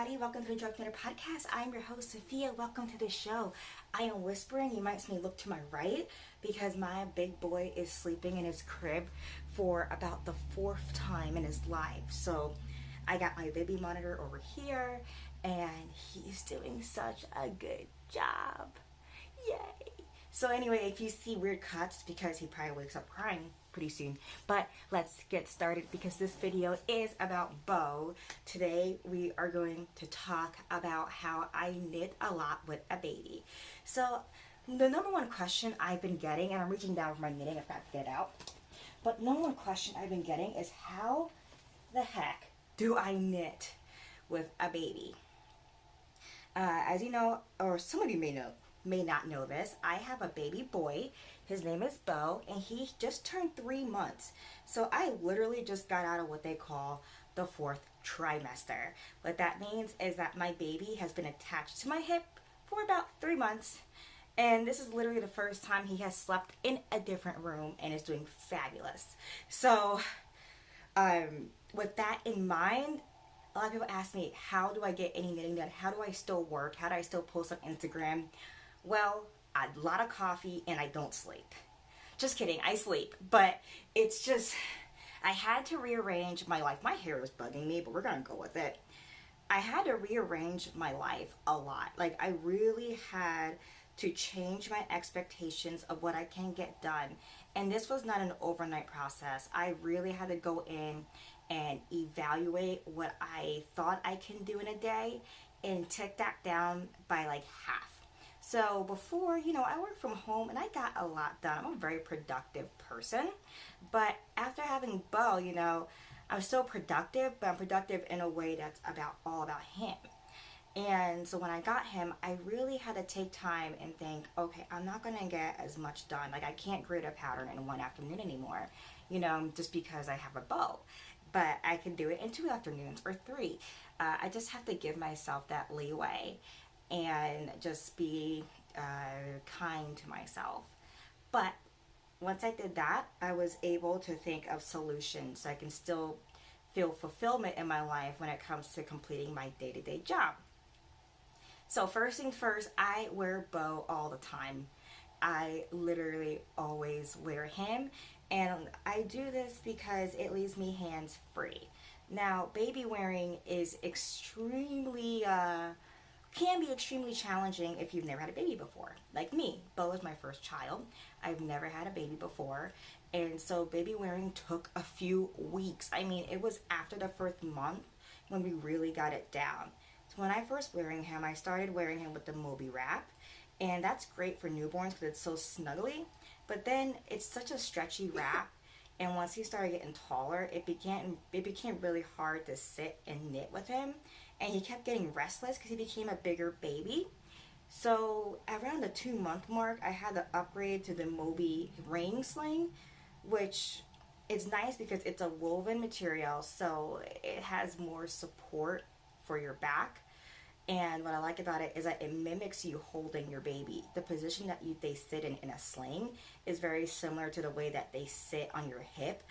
everybody. Welcome to the Drug Matter Podcast. I'm your host, Sophia. Welcome to the show. I am whispering. You might see me look to my right because my big boy is sleeping in his crib for about the fourth time in his life. So I got my baby monitor over here, and he's doing such a good job. Yay! So anyway, if you see weird cuts, because he probably wakes up crying pretty soon. But let's get started because this video is about Baah. Today we are going to talk about how I knit a lot with a baby. So the number one question I've been getting, and I'm reaching down for my knitting, I've got to get it out. But the number one question I've been getting is how the heck do I knit with a baby? As you know, or some of you may not know this, I have a baby boy. His name is Baah, and he just turned 3 months. So I literally just got out of what they call the fourth trimester. What that means is that my baby has been attached to my hip for about 3 months. And this is literally the first time he has slept in a different room and is doing fabulous. So with that in mind, a lot of people ask me, how do I get any knitting done? How do I still work? How do I still post on Instagram? Well, a lot of coffee and I don't sleep. Just kidding, I sleep. But it's just, I had to rearrange my life. My hair is bugging me, but we're going to go with it. I had to rearrange my life a lot. Like, I really had to change my expectations of what I can get done. And this was not an overnight process. I really had to go in and evaluate what I thought I can do in a day and take that down by like half. So before, I work from home and I got a lot done. I'm a very productive person. But after having Baah, I'm still productive, but I'm productive in a way that's all about him. And so when I got him, I really had to take time and think, okay, I'm not going to get as much done. Like, I can't create a pattern in one afternoon anymore, just because I have a Baah. But I can do it in 2 afternoons or 3. I just have to give myself that leeway and just be kind to myself. But once I did that, I was able to think of solutions so I can still feel fulfillment in my life when it comes to completing my day-to-day job. So first things first, I wear Baah all the time. I literally always wear him, and I do this because it leaves me hands free. Now, baby wearing is can be extremely challenging if you've never had a baby before. Like me, Baah was my first child. I've never had a baby before, and so baby wearing took a few weeks. I mean, it was after the first month when we really got it down. So when I first wearing him, I started wearing him with the Moby wrap, and that's great for newborns because it's so snuggly. But then it's such a stretchy wrap, and once he started getting taller, it became really hard to sit and knit with him, and he kept getting restless because he became a bigger baby. So around the 2-month mark, I had to upgrade to the Moby ring sling, which is nice because it's a woven material, so it has more support for your back. And what I like about it is that it mimics you holding your baby. The position that they sit in a sling is very similar to the way that they sit on your hip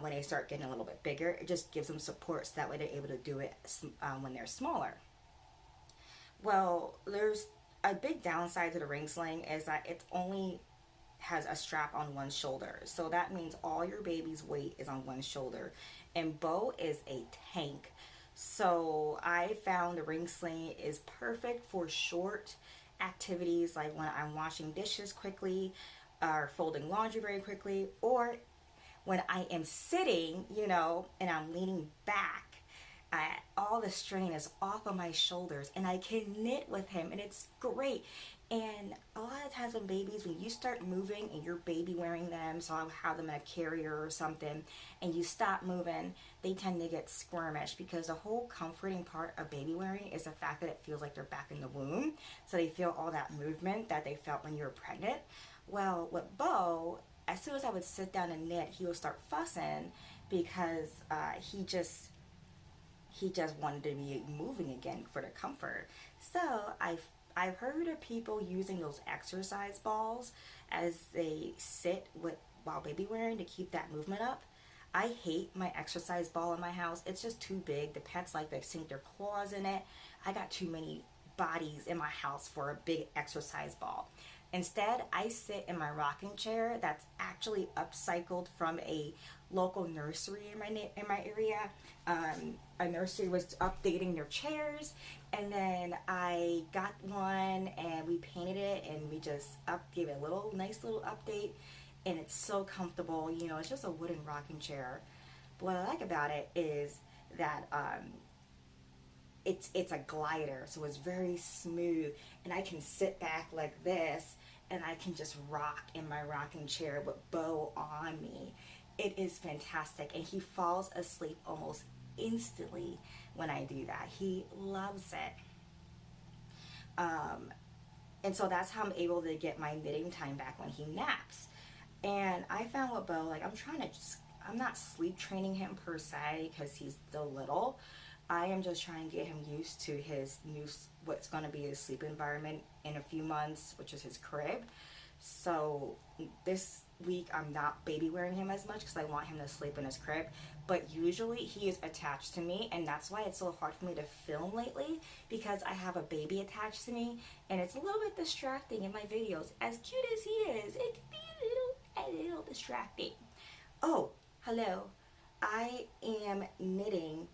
when they start getting a little bit bigger. It just gives them support so that way they're able to do it when they're smaller. Well, there's a big downside to the ring sling is that it only has a strap on one shoulder. So that means all your baby's weight is on one shoulder. And Baah is a tank. So I found the ring sling is perfect for short activities like when I'm washing dishes quickly or folding laundry very quickly, or when I am sitting, and I'm leaning back. All the strain is off of my shoulders and I can knit with him, and it's great. And a lot of times when you start moving and you're baby wearing them, so I'll have them in a carrier or something, and you stop moving, they tend to get squirmish because the whole comforting part of baby wearing is the fact that it feels like they're back in the womb. So they feel all that movement that they felt when you were pregnant. Well, with Baah, as soon as I would sit down and knit, he would start fussing because he just wanted to be moving again for the comfort. So I've heard of people using those exercise balls as they sit while baby wearing to keep that movement up. I hate my exercise ball in my house. It's just too big. The pets like to sink their claws in it. I got too many bodies in my house for a big exercise ball. Instead, I sit in my rocking chair that's actually upcycled from a local nursery in my area. A nursery was updating their chairs, and then I got one and we painted it and we just gave it a nice little update, and it's so comfortable. You know, it's just a wooden rocking chair. But what I like about it is that it's a glider, so it's very smooth, and I can sit back like this and I can just rock in my rocking chair with Bo on me. It is fantastic, and he falls asleep almost instantly when I do that. He loves it. And so that's how I'm able to get my knitting time back when he naps. And I found with Bo, like, I'm not sleep training him per se because he's still little. I am just trying to get him used to his what's going to be his sleep environment in a few months, which is his crib. So this week I'm not baby wearing him as much because I want him to sleep in his crib. But usually he is attached to me, and that's why it's so hard for me to film lately, because I have a baby attached to me, and it's a little bit distracting in my videos. As cute as he is, it can be a little distracting. Oh, hello. I am knitting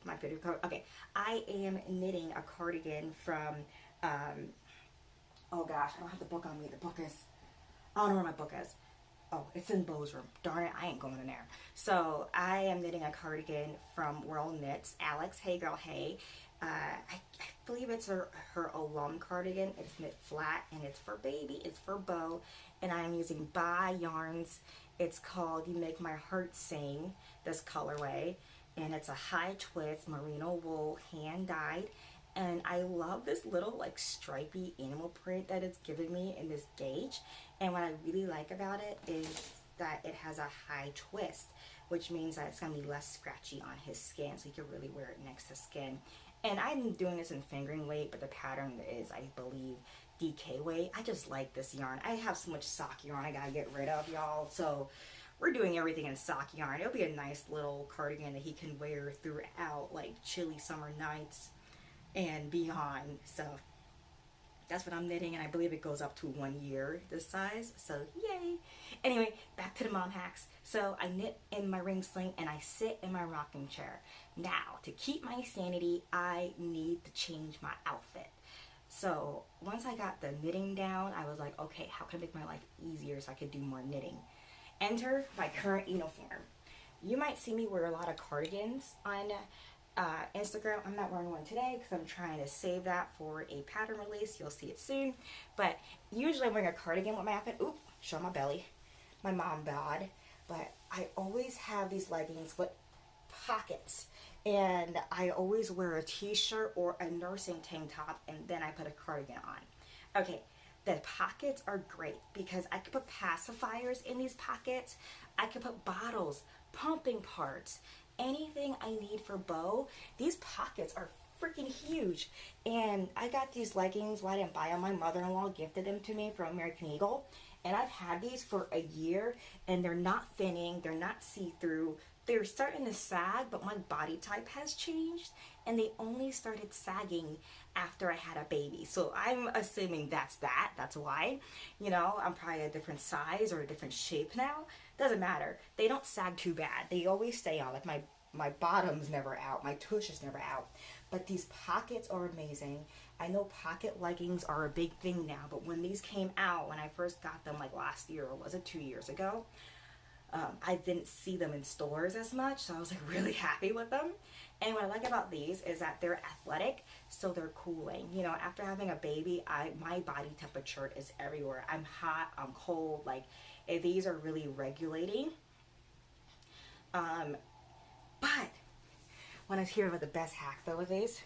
my video card. Okay, I am knitting a cardigan from oh gosh, I don't have the book on me. The book is, I don't know where my book is. Oh, it's in Bo's room. Darn it, I ain't going in there. So I am knitting a cardigan from World Knits. Alex, hey girl, hey. I believe it's her alum cardigan. It's knit flat, and it's for baby. It's for Bo, and I'm using Baah yarns. It's called You Make My Heart Sing, this colorway. And it's a high twist merino wool, hand dyed, and I love this little like stripy animal print that it's giving me in this gauge. And what I really like about it is that it has a high twist, which means that it's going to be less scratchy on his skin, so you can really wear it next to skin. And I'm doing this in fingering weight, but the pattern is, I believe, DK weight. I just like this yarn. I have so much sock yarn I gotta get rid of, y'all, so we're doing everything in sock yarn. It'll be a nice little cardigan that he can wear throughout like chilly summer nights and beyond. So that's what I'm knitting, and I believe it goes up to 1 year this size, so yay. Anyway, back to the mom hacks. So I knit in my ring sling and I sit in my rocking chair. Now, to keep my sanity, I need to change my outfit. So once I got the knitting down, I was like, okay, how can I make my life easier so I could do more knitting? Enter my current uniform. You might see me wear a lot of cardigans on Instagram. I'm not wearing one today because I'm trying to save that for a pattern release. You'll see it soon. But usually I'm wearing a cardigan with my outfit. Oop, show my belly. My mom bod. But I always have these leggings with pockets. And I always wear a t-shirt or a nursing tank top, and then I put a cardigan on. Okay, the pockets are great because I could put pacifiers in these pockets. I could put bottles, pumping parts, anything I need for Bo. These pockets are freaking huge. And I got these leggings. Well, I didn't buy them. My mother-in-law gifted them to me from American Eagle. And I've had these for a year, and they're not thinning. They're not see-through. They're starting to sag, but my body type has changed, and they only started sagging after I had a baby. So I'm assuming that's why. You know, I'm probably a different size or a different shape now. Doesn't matter. They don't sag too bad. They always stay on. Like my bottom's never out. My tush is never out. But these pockets are amazing. I know pocket leggings are a big thing now, but when these came out, when I first got them like last year, or was it 2 years ago, I didn't see them in stores as much, so I was like really happy with them. And what I like about these is that they're athletic, so they're cooling. You know, after having a baby, my body temperature is everywhere. I'm hot, I'm cold, like these are really regulating. But when I was hearing about the best hack though with these,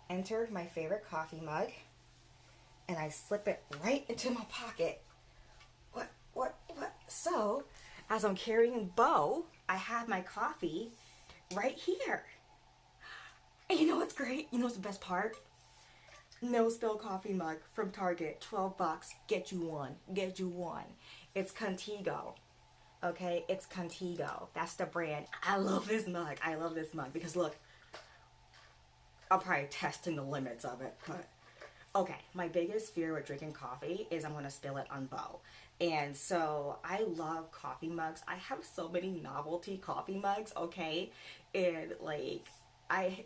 enter my favorite coffee mug, and I slip it right into my pocket. What? So, as I'm carrying Bo, I have my coffee right here. And you know what's great? You know what's the best part? No spill coffee mug from Target, $12. Get you one. It's Contigo Okay, it's Contigo. That's the brand. I love this mug. I love this mug because look, I'm probably testing the limits of it, but okay. My biggest fear with drinking coffee is I'm gonna spill it on Bo. And so I love coffee mugs. I have so many novelty coffee mugs, okay? And like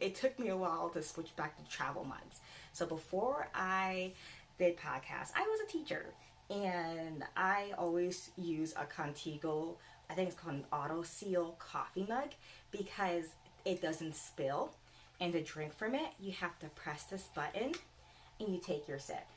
it took me a while to switch back to travel mugs. So before I did podcasts, I was a teacher and I always use a Contigo, I think it's called an auto seal coffee mug because it doesn't spill. And to drink from it, you have to press this button and you take your sip.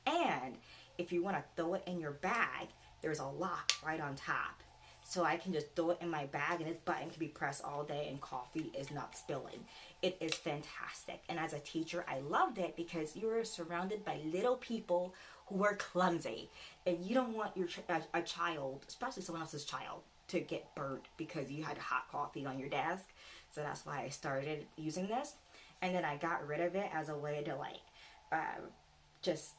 And if you want to throw it in your bag, there's a lock right on top. So I can just throw it in my bag and this button can be pressed all day and coffee is not spilling. It is fantastic. And as a teacher, I loved it because you are surrounded by little people who are clumsy. And you don't want a child, especially someone else's child, to get burnt because you had hot coffee on your desk. So that's why I started using this. And then I got rid of it as a way to like, just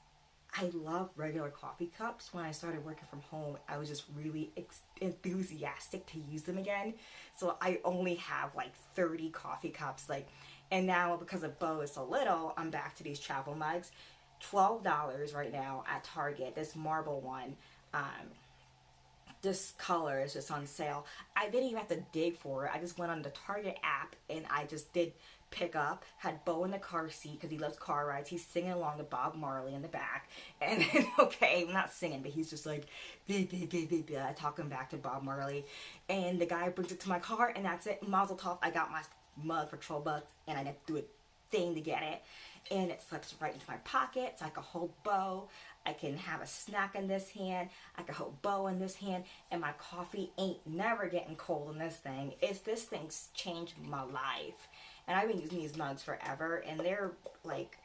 I love regular coffee cups. When I started working from home, I was just really enthusiastic to use them again. So I only have like 30 coffee cups. And now because of Bo is so little, I'm back to these travel mugs. $12 right now at Target. This marble one. This color is just on sale. I didn't even have to dig for it. I just went on the Target app and I just did pick up. Had Bo in the car seat because he loves car rides. He's singing along to Bob Marley in the back. And then, okay, I'm not singing, but he's just like, talking back to Bob Marley. And the guy brings it to my car and that's it. Mazel tov, I got my mug for $12 and I didn't do a thing to get it. And it slips right into my pocket so I can hold Bo. I can have a snack in this hand. I can hold Bo in this hand. And my coffee ain't never getting cold in this thing. This thing's changed my life. And I've been using these mugs forever. And they're like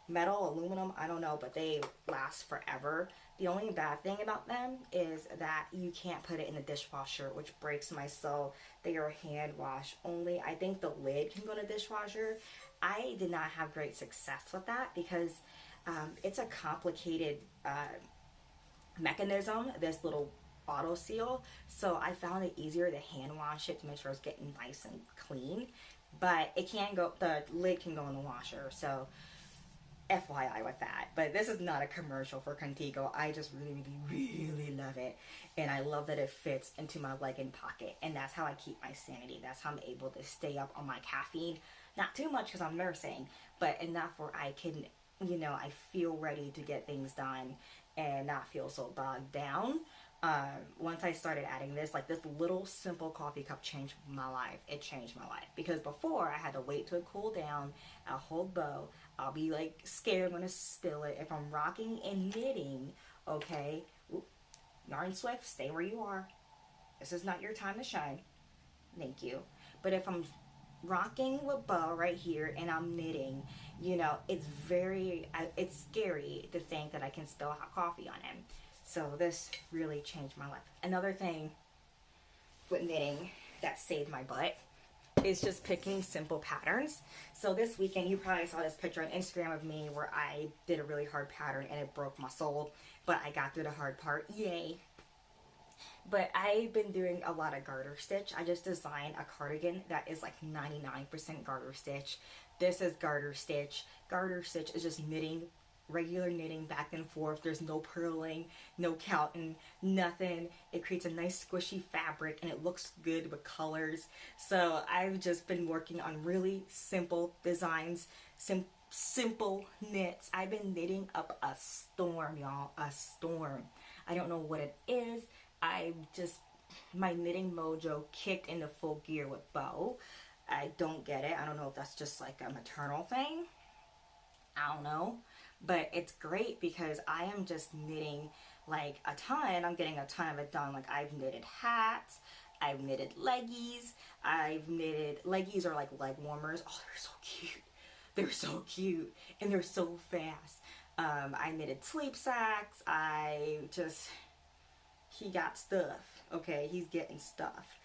metal, aluminum, I don't know. But they last forever. The only bad thing about them is that you can't put it in the dishwasher, which breaks my soul. They are hand wash only. I think the lid can go in the dishwasher. I did not have great success with that because it's a complicated mechanism, this little auto seal. So I found it easier to hand wash it to make sure it's getting nice and clean. But it can go, the lid can go in the washer. So FYI with that. But this is not a commercial for Contigo. I just really, really, really love it. And I love that it fits into my legging pocket. And that's how I keep my sanity. That's how I'm able to stay up on my caffeine. Not too much because I'm nursing, but enough where I can, I feel ready to get things done and not feel so bogged down. Once I started adding this, like this little simple coffee cup changed my life. It changed my life because before I had to wait till it cool down. I'll hold Bo. I'll be like scared I'm gonna spill it. If I'm rocking and knitting, okay, Yarn Swift, stay where you are. This is not your time to shine. Thank you. But if I'm rocking with Bo right here and I'm knitting, it's scary to think that I can spill hot coffee on him. So this really changed my life. Another thing with knitting that saved my butt is just picking simple patterns. So this weekend, you probably saw this picture on Instagram of me where I did a really hard pattern and it broke my soul, but I got through the hard part. Yay. But I've been doing a lot of garter stitch. I just designed a cardigan that is like 99% garter stitch. This is garter stitch. Garter stitch is just knitting, regular knitting back and forth. There's no purling, no counting, nothing. It creates a nice squishy fabric and it looks good with colors. So I've just been working on really simple designs, simple knits. I've been knitting up a storm, y'all, a storm. I don't know what it is. My knitting mojo kicked into full gear with Bo. I don't get it. I don't know if that's just like a maternal thing. I don't know. But it's great because I am just knitting like a ton. I'm getting a ton of it done. Like I've knitted hats. I've knitted leggies. Leggies are like leg warmers. Oh, they're so cute. They're so cute. And they're so fast. I knitted sleep sacks. He got stuff. Okay, he's getting stuff.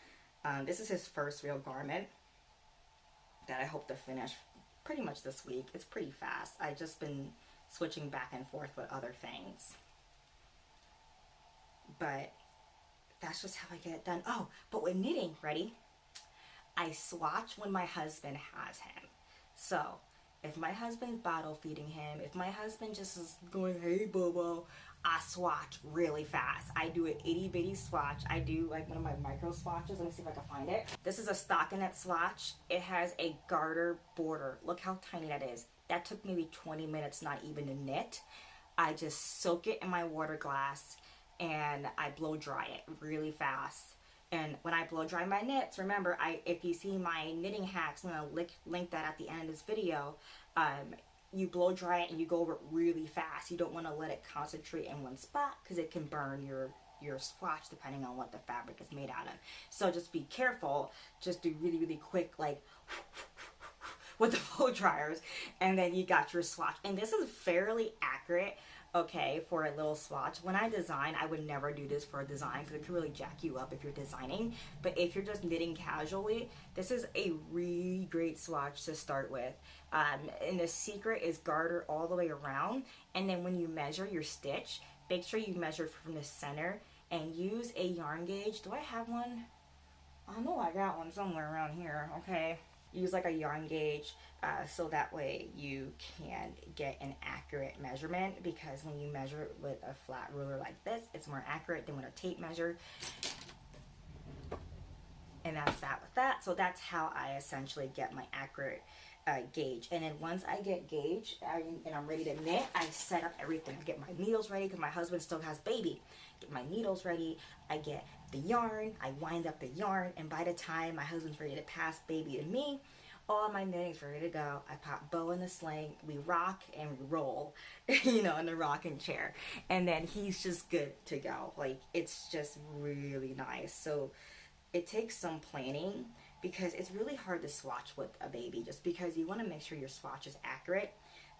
This is his first real garment that I hope to finish pretty much this week. It's pretty fast. I've just been switching back and forth with other things. But that's just how I get it done. Oh, but with knitting, ready? I swatch when my husband has him. So if my husband's bottle feeding him, if my husband just is going, hey, Bobo, I swatch really fast. I do an itty bitty swatch. I do like one of my micro swatches. Let me see if I can find it. This is a stockinette swatch. It has a garter border. Look how tiny that is. That took maybe 20 minutes, not even to knit. I just soak it in my water glass and I blow dry it really fast. And when I blow dry my knits, remember, if you see my knitting hacks, I'm going to link that at the end of this video. You blow dry it and you go over it really fast. You don't want to let it concentrate in one spot because it can burn your swatch depending on what the fabric is made out of. So just be careful. Just do really, really quick, like with the blow dryers, and then you got your swatch. And this is fairly accurate, okay, for a little swatch. When I design, I would never do this for a design because it can really jack you up if you're designing. But if you're just knitting casually, this is a really great swatch to start with. And the secret is garter all the way around. And then when you measure your stitch, make sure you measure from the center and use a yarn gauge. Do I have one? I know I got one somewhere around here, okay. Use like a yarn gauge so that way you can get an accurate measurement, because when you measure with a flat ruler like this, it's more accurate than with a tape measure. And that's that with that. So that's how I essentially get my accurate gauge. And then once I get gauge and I'm ready to knit, I set up everything. I get my needles ready because my husband still has baby. Get my needles ready. I get the yarn. I wind up the yarn. And by the time my husband's ready to pass baby to me, all my knitting's ready to go. I pop bow in the sling. We rock and we roll, you know, in the rocking chair. And then he's just good to go. Like, it's just really nice. So it takes some planning, because it's really hard to swatch with a baby just because you want to make sure your swatch is accurate.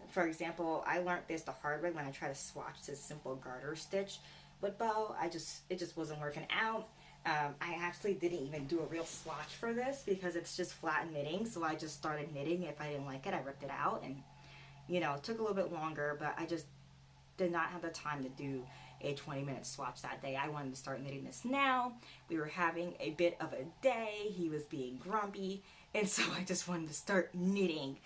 For example, I learned this the hard way when I tried to swatch this simple garter stitch with bow. It just wasn't working out. I actually didn't even do a real swatch for this because it's just flat knitting. So I just started knitting. If I didn't like it, I ripped it out. And, you know, it took a little bit longer, but I just did not have the time to do a 20-minute swatch that day. I wanted to start knitting this now. We were having a bit of a day. He was being grumpy, and so I just wanted to start knitting.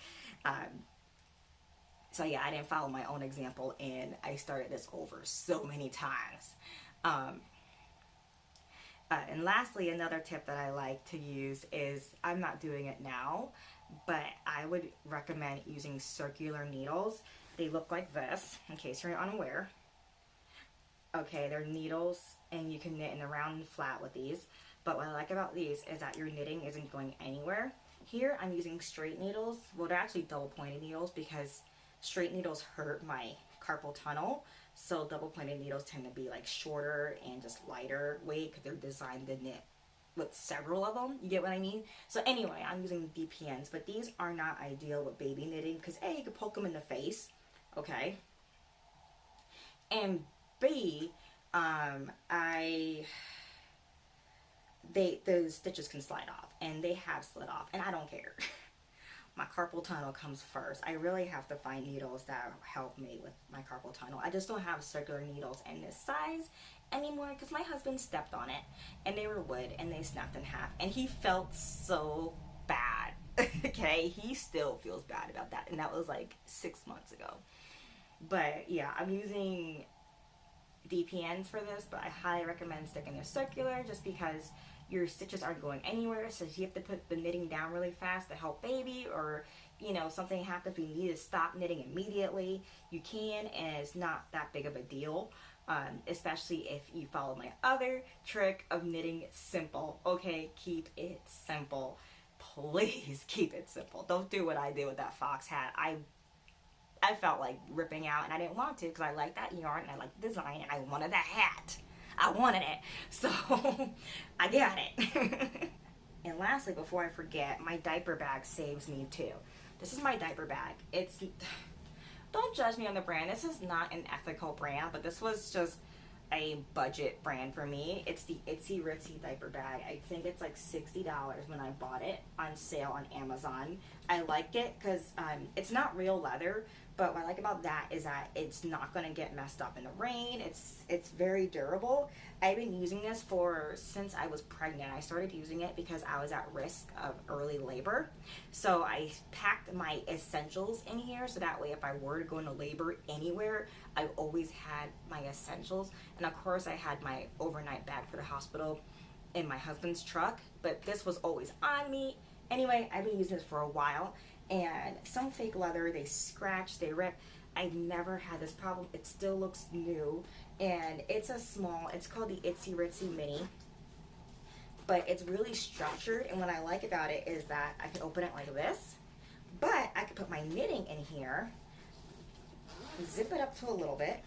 So yeah, I didn't follow my own example, and I started this over so many times. And lastly, another tip that I like to use is, I'm not doing it now, but I would recommend using circular needles. They look like this, in case you're unaware. Okay, they're needles, and you can knit in the round and flat with these. But what I like about these is that your knitting isn't going anywhere. Here, I'm using straight needles. Well, they're actually double-pointed needles because straight needles hurt my carpal tunnel. So double-pointed needles tend to be like shorter and just lighter weight because they're designed to knit with several of them. You get what I mean? So anyway, I'm using DPNs, but these are not ideal with baby knitting because A, you can poke them in the face, okay? And B, those stitches can slide off, and they have slid off, and I don't care. My carpal tunnel comes first. I really have to find needles that help me with my carpal tunnel. I just don't have circular needles in this size anymore because my husband stepped on it, and they were wood, and they snapped in half, and he felt so bad. Okay, he still feels bad about that, and that was like 6 months ago. But yeah, I'm using DPNs for this, but I highly recommend sticking to circular just because your stitches aren't going anywhere. So if you have to put the knitting down really fast to help baby, or you know, something happens, you need to stop knitting immediately, you can, and it's not that big of a deal. Especially if you follow my other trick of knitting simple. Okay, keep it simple. Please keep it simple. Don't do what I did with that fox hat. I felt like ripping out, and I didn't want to because I like that yarn and I like the design and I wanted that hat. I wanted it. So I got it. And lastly, before I forget, my diaper bag saves me too. This is my diaper bag. It's, don't judge me on the brand. This is not an ethical brand, but this was just a budget brand for me. It's the Itsy Ritsy diaper bag. I think it's like $60 when I bought it on sale on Amazon. I like it because it's not real leather, But what I like about that is that it's not going to get messed up in the rain. It's very durable. I've been using this for since I was pregnant. I started using it because I was at risk of early labor. So I packed my essentials in here so that way if I were to go into labor anywhere, I always had my essentials. And of course I had my overnight bag for the hospital in my husband's truck, but this was always on me. Anyway, I've been using this for a while, and some fake leather, they scratch, they rip. I've never had this problem. It still looks new, and it's a small, it's called the Itsy Ritsy Mini, but it's really structured, and what I like about it is that I can open it like this, but I can put my knitting in here, zip it up to a little bit.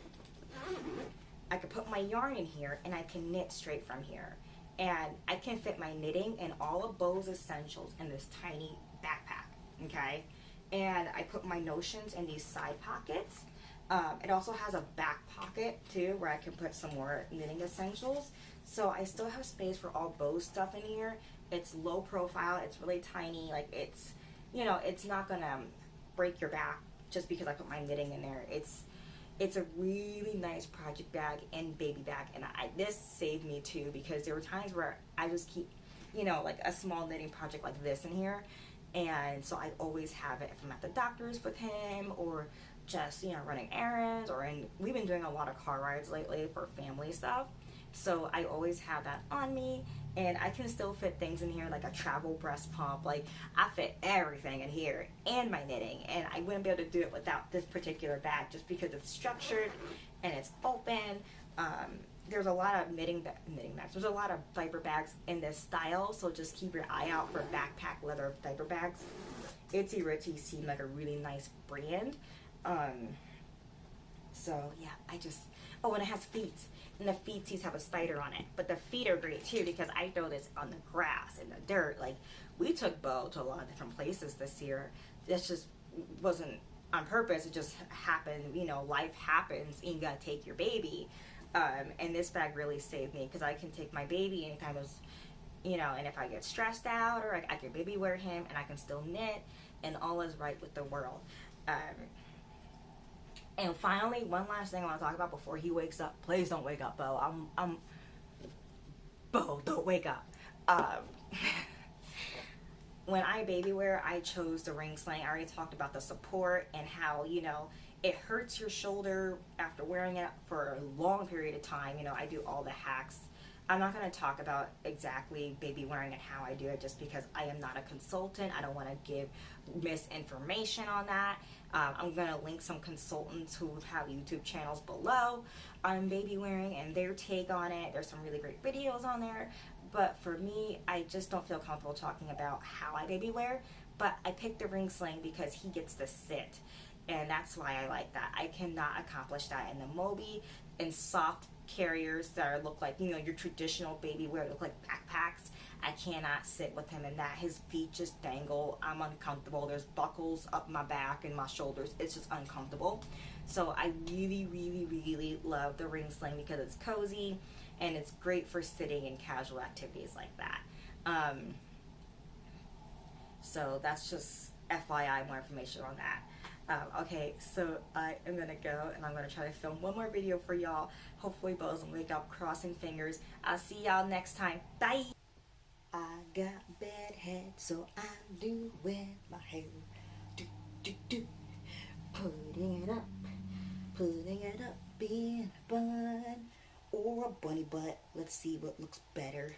I could put my yarn in here, and I can knit straight from here. And I can fit my knitting and all of Bo's essentials in this tiny backpack, okay? And I put my notions in these side pockets. It also has a back pocket too where I can put some more knitting essentials. So I still have space for all Bo's stuff in here. It's low profile, it's really tiny, like it's, you know, it's not gonna break your back just because I put my knitting in there. It's a really nice project bag and baby bag, and this saved me too because there were times where I just keep, you know, like a small knitting project like this in here, and so I always have it if I'm at the doctor's with him or just, you know, running errands, or we've been doing a lot of car rides lately for family stuff, so I always have that on me. And I can still fit things in here like a travel breast pump. Like I fit everything in here and my knitting, and I wouldn't be able to do it without this particular bag just because it's structured and it's open. There's a lot of knitting bags. There's a lot of diaper bags in this style, so just keep your eye out for backpack leather diaper bags. Itsy Ritsy seemed like a really nice brand. So yeah, oh, and it has feet. And the feetsies have a spider on it. But the feet are great too because I throw this on the grass and the dirt. Like, we took Bo to a lot of different places this year. This just wasn't on purpose. It just happened. You know, life happens and you gotta take your baby. And this bag really saved me because I can take my baby anytime I was, you know, and if I get stressed out, or I can baby wear him and I can still knit, and all is right with the world. And finally, one last thing I want to talk about before he wakes up. Please don't wake up, Bo. Bo, don't wake up. When I baby wear, I chose the ring sling. I already talked about the support and how, you know, it hurts your shoulder after wearing it for a long period of time. You know, I do all the hacks. I'm not going to talk about exactly baby wearing and how I do it just because I am not a consultant. I don't want to give misinformation on that. I'm going to link some consultants who have YouTube channels below on baby wearing and their take on it. There's some really great videos on there. But for me, I just don't feel comfortable talking about how I baby wear. But I picked the ring sling because he gets to sit. And that's why I like that. I cannot accomplish that in the Moby and soft carriers that look like, you know, your traditional baby wear, look like backpacks. I cannot sit with him in that. His feet just dangle. I'm uncomfortable. There's buckles up my back and my shoulders. It's just uncomfortable. So I really, really, really love the ring sling because it's cozy and it's great for sitting and casual activities like that. So that's just FYI, more information on that. Okay, so I am gonna go and I'm gonna try to film one more video for y'all. Hopefully Bo doesn't wake up, crossing fingers. I'll see y'all next time. Bye! I got bad head, so I'm doing my hair. Putting it up in a bun or a bunny butt. Let's see what looks better.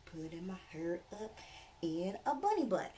Putting my hair up in a bunny butt.